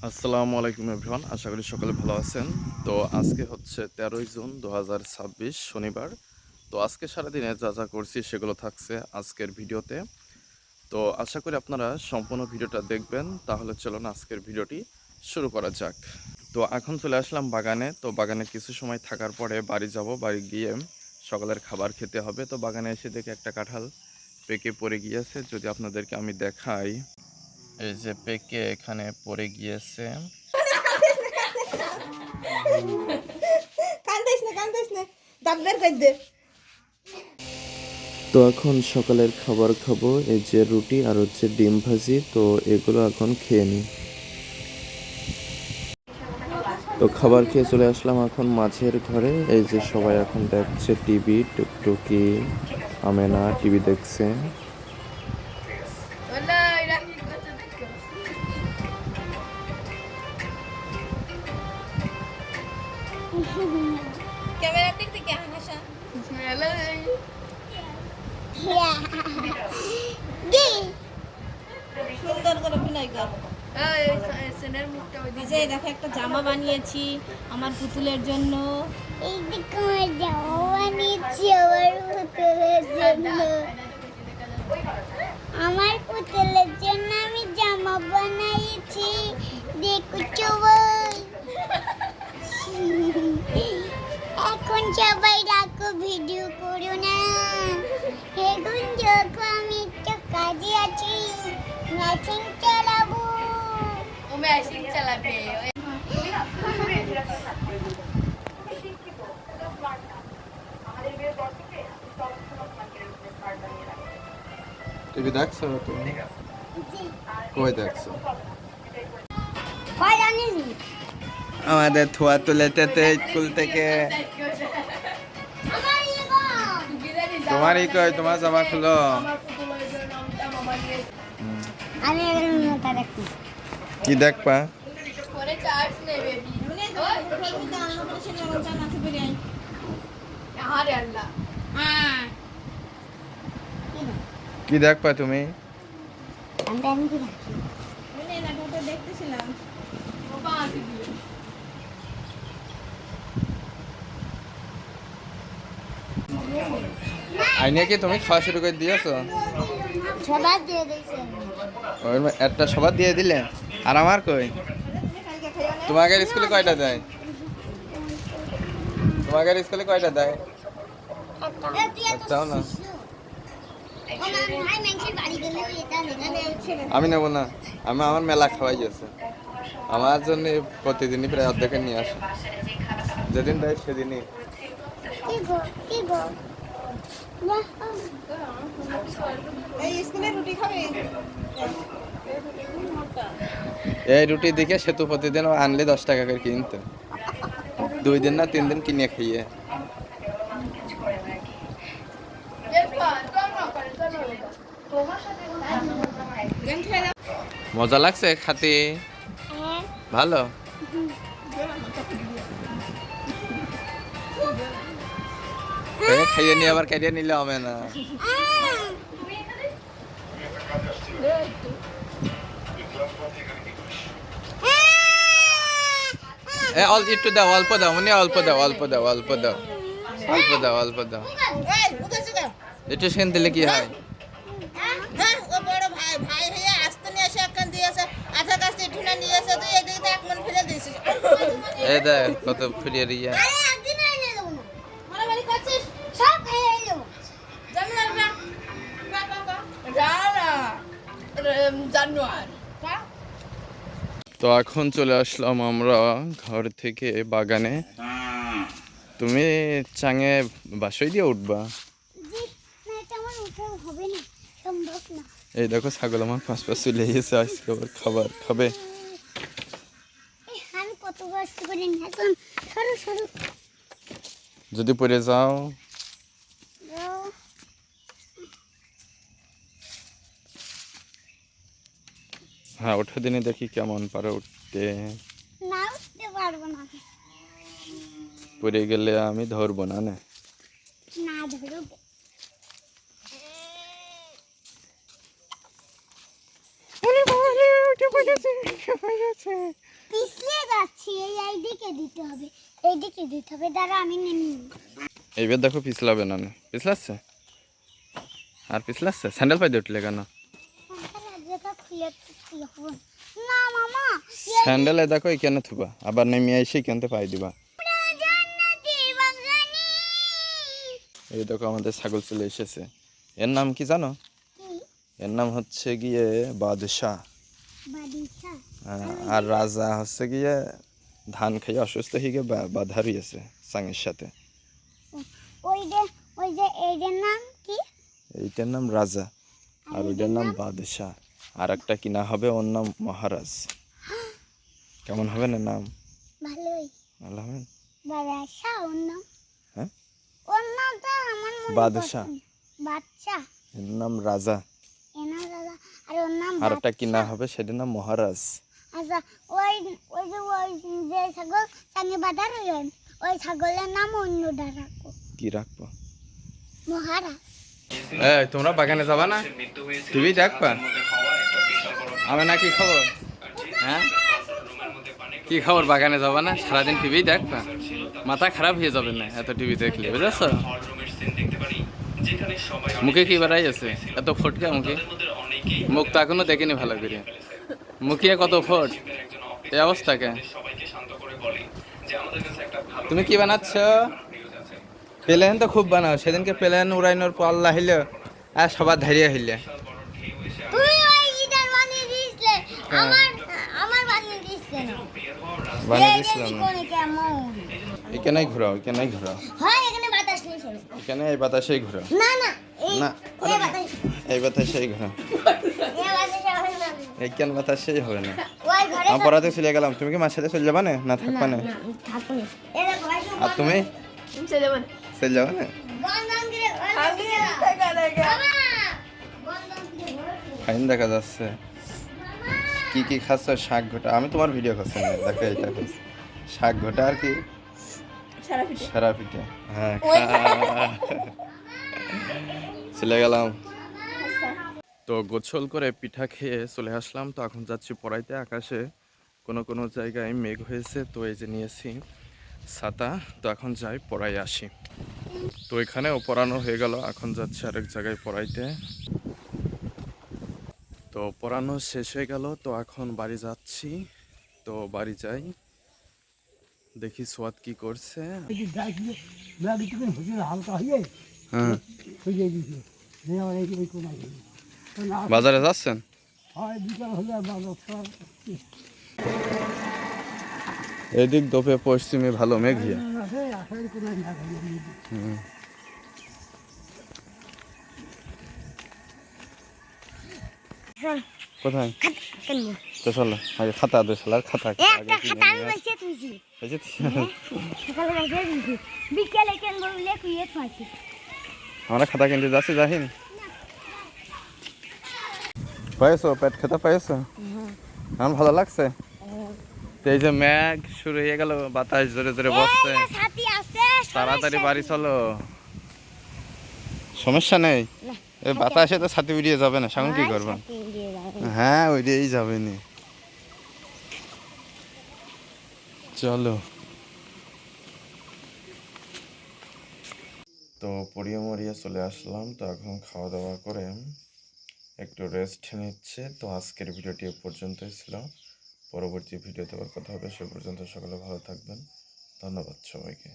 আসসালামু আলাইকুম এভরিওয়ান, আশা করি সকলে ভালো আছেন। তো আজকে হচ্ছে 13ই জুন 2026 শনিবার। তো আজকে সারাদিনে যা যা করছি সেগুলো থাকছে আজকের ভিডিওতে। তো আশা করি আপনারা সম্পূর্ণ ভিডিওটা দেখবেন। তাহলে চলুন আজকের ভিডিওটি শুরু করা যাক। তো এখন চলে আসলাম বাগানে। তো বাগানে কিছু সময় থাকার পরে বাড়ি যাব। বাড়ি গিয়ে সকালের খাবার খেতে হবে। তো বাগানে এসে দেখে একটা কাঁঠাল পেকে পড়ে গিয়েছে, যদি আপনাদেরকে আমি দেখাই। এই যে পেকে এখানে পড়ে গিয়েছে। তো এখন সকালের খাবার খাবো, এই যে রুটি আর হচ্ছে ডিম ভাজি। তো এগুলো এখন খেয়ে নিই। তো খাবার খেয়ে চলে আসলাম এখন মাছের ঘরে। এই যে সবাই এখন দেখছে টিভি, টুকটুকি আমেনা টিভি দেখছে। ক্যামেরা দিক থেকে হাসা সুন্দর করে অভিনয় কর। দেখো একটা জামা বানিয়েছি আমার পুতুলের জন্য। এই দেখো আমার জামা বানিয়েছি আমার পুতুলের জন্য। আমার পুতুলের জন্য আমি জামা বানিয়েছি, দেখো সবাই। এখন সবাই রাখো, ভিডিও করো না। এখন দেখো আমি একটা কাজে আছি, মেশিন চালাবো। ও মেশিন চালাবে। টিভি দেখছো তুমি? কই দেখছো? কই জানিস? আমাদের থুয়া তুলেতে স্কুল থেকে। তোমারই কই, তোমার জামা খুলো। আমি দেখি কি দেখবা? কি দেখবা তুমি? দেখতেছিলাম। আইনে কি তুমি খাওয়া শুরু করে দিয়েছো? সবার দিয়ে দিয়েছি। একটা সবার দিয়ে দিলে, আর আমার কই? তোমাদের স্কুলে কয়টা দেয়? তোমাদের স্কুলে কয়টা দেয়? চাও না? আমি নেবো না, আমি আমার মেলা খাওয়াই গেছে। আমার জন্য প্রতিদিনই প্রায় অর্ধেকের নিয়ে আসে, যেদিন দেয় সেদিনই। এই রুটি দিকে সেতু প্রতিদিন আনলে 10 টাকা করে কিনতে, 2 দিন না 3 দিন কিনে খাইয়ে। মজা লাগছে খাতে? ভালো। খাইয়ে নিয়ে আবার কেটে নিলে হবে না। একটু দাও, অল্প দাও, মনে অল্প দাও, অল্প দাও, অল্প দাও, অল্প দাও, অল্প দাও। একটু সেন দিলে কি হয়? এই দেখ কত ফিরিয়ে রিয়া। তো এখন চলে আসলাম আমরা ঘর থেকে বাগানে। তুমি চাঙে বাসই দিয়ে উঠবা? এই দেখো ছাগল আমার পাশ চলে এসেছে, আজকে আবার খাবার খাবে। যদি পড়ে যাও। হ্যাঁ, ওঠা দিনে দেখি কেমন পারো উঠতে। পড়ে গেলে আমি ধরবো না। পিছলে যাচ্ছি, এইদিকে দিতে হবে, এইদিকে দিতে হবে। দাঁড়া আমি নেমে নিই। এইবার দেখো পিছলাবে না, পিছলাচ্ছে আর পিছলাচ্ছে, স্যান্ডেল পাই দিয়ে উঠলে কেন? না মামা, স্যান্ডেলে দেখো এখানে থুবা, আবার নেমে এসে এখানতে পাই দিবা। এই দেখো আমাদের ছাগল চলে এসেছে। এর নাম কি জানো? এর নাম হচ্ছে গিয়ে বাদশাহ। আর রাজা হচ্ছে গিয়ে ধান খেয়ে অসুস্থ হয়ে গিয়ে বাধা রয়েছে সাঙের সাথে। ওই যে এইটার নাম কি? এইটার নাম রাজা আর ওইটার নাম বাদশাহ। আর একটা কিনা হবে, ওর নাম মহারাজ। কেমন হবে না নাম? ভালোই। ভালো হবে। বাদশাহ ওর নাম? হ্যাঁ, ওর নামটা আমার মনে বাদশাহ। বাচ্চা এর নাম রাজা। এনার দাদা, আর ওর নাম আর একটা কিনা বাদশাহ। হবে, সেটার নাম মহারাজ। আচ্ছা, ওই যে ছাগল সঙ্গে বাঁধা রইলেন, ওই ছাগলের নাম অন্যটা রাখো। কি রাখবো? মহারাজ। এই তোমরা বাগানে যাবা না? টিভি দেখবা? আমি না, কি খবর? হ্যাঁ, কি খবর? বাগানে যাবা না? সারাদিন টিভি দেখবা? মাথা খারাপ হয়ে যাবে না এত টিভি দেখলে, বুঝেছ? মুখে কি বেড়াই আছে এত ফটকা? মুখ তো এখনো দেখিনি ভালো করে। মুখিয়ে কত ফট, এই অবস্থা কে? তুমি কি বানাচ্ছ? প্লেন তো খুব বানাও, সেদিনকে প্লেন উড়াইনোর পাল্লা হইলে আর সবার ধারিয়া হইলে। তুমি ওই গিটার বানিয়ে দিছিলে, আমার আমার বানিয়ে দিছিলে না। বানিয়ে এই যে দিছিলাম না। জীবনে কেমন? এখানেই ঘোরাও, এখানেই ঘোরাও, হয় এখানে বাতাস নেই সরো। এখানে এই বাতাসেই ঘোরাও। না না, এই না, এই বাতাস, এই বাতাসেই ঘোরাও। এই বাতাস হবে না। এই কেন বাতাসেই হবে না? ওই ঘরে আমি পড়াতে চলে গেলাম, তুমি কি মার সাথে চলে যাবা না? না থাকবা না? থাকো না। এই দেখো ভাই, আর তুমি চলে যাবা না? বন্ধন করে বাবা, বন্ধন করে ফাইন দেখা যাচ্ছে। কি কি খাচ্ছ? শাক ঘোটা। আমি তোমার ভিডিও করছি না, দেখো এইটা খাচ্ছি। শাক ঘোটা আর কি? সারা পিঠে। হ্যাঁ, চলে গেলাম। তো গোছল করে পিঠা খেয়ে চলে আসলাম। তো এখন যাচ্ছি পড়াইতে। আকাশে কোনো কোনো জায়গায় মেঘ হয়েছে, তো এই যে নিয়েছি ছাতা। তো এখন যাই পড়াই আসি। তো এখানেও পড়ানো হয়ে গেল, এখন যাচ্ছি আরেক জায়গায় পড়াইতে। তো পড়ানো শেষ হয়ে গেল, তো এখন বাড়ি যাচ্ছি। তো বাড়ি যাই, দেখি সোয়াদ কি করছে। হ্যাঁ, বাজারে যাচ্ছেন? এদিক দোপে পশ্চিমে ভালো মেঘিয়া। হুম। কোথায়? তো চলো আগে খাতা দে, শালার খাতা আগে কিনে নিয়ে আস। এই যে বিকেলে কেন বললে কুইয়ে থাকি। আমরা খাতা কিনতে যাচ্ছি, যাহিন। পাইছো পেট খেতে পাইছো? আমার ভালো লাগছে। তো এই যে মেঘ শুরু হয়ে গেল, বাতাস জোরে জোরে বসছে। সাথী আছে, তাড়াতাড়ি বাড়ি চলো, সমস্যা নেই। এই বাতাসে তো ছাতি উড়িয়ে যাবে না, সামনে কি করবেন? হ্যাঁ, ওই দিয়েই যাবে নি। চলো। তো পড়িয়ে মরিয়ে চলে আসলাম। তো এখন খাওয়া দাওয়া করে একটু রেস্ট নিচ্ছে। তো আজকের ভিডিওটি এ পর্যন্তই ছিল। পরবর্তী ভিডিওতে আবার কথা হবে, সে পর্যন্ত সকলে ভালো থাকবেন। ধন্যবাদ সবাইকে।